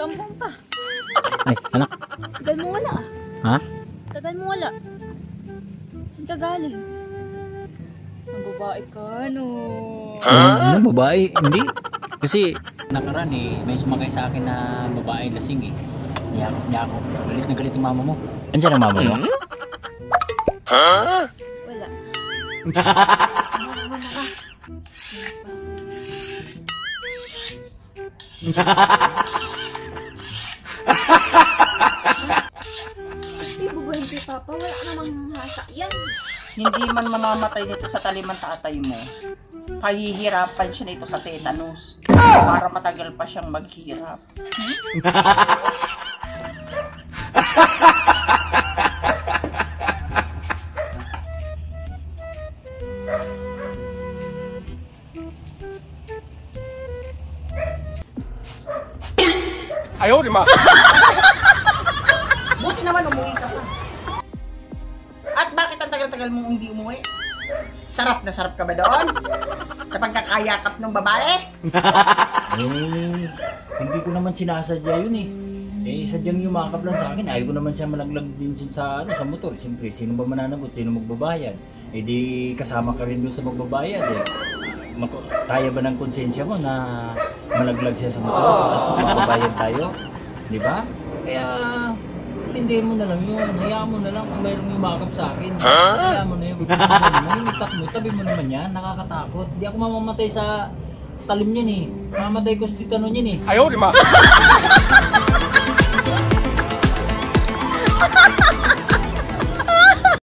Kampong pa. Ay, anak. Tagal mo wala ah. Ha? Tagal mo wala. Saan ka galing? Ang babae ka, no? Ano, babae? Hindi. Kasi nakaraan may sumakay sa akin na babae lasing eh. Niyakap niya ako. Galit na galit yung mama mo. Andiyan ang mama mo? Wala. Ay, bubuhin kay Papa. Wala namang hasa yan. Hindi man mamamatay nito sa talimang tatay mo. Pahihirapan siya nito sa tetanus. Para matagal pa siyang maghirap. Ayaw, di ma. Buti naman umuwi ka pa. At bakit ang tagal-tagal mong hindi umuwi? Sarap na sarap ka ba doon? Sa pagkakayakap ng babae? Eh, hindi ko naman sinasadya yun eh. Eh, sadyang yumakap lang sa akin. Ayaw ko naman siya malaglag din sa motor. Siyempre, sino ba mananagot? Sino magbabayad? Eh di kasama ka rin doon sa magbabayad eh. Kaya ba ng konsensya mo na malaglag siya sa motor at magbabayad tayo? Di ba? Kaya tindihin mo na lang yun. Hayaan mo na lang kung mayroong yumakap sa akin. Hayaan mo na yun. Manimitak mo. Tabi mo naman yan. Nakakatakot. Di ako mamamatay sa talim niyan eh. Mamamatay ko sa titanon niyan eh. Ayaw, di ma.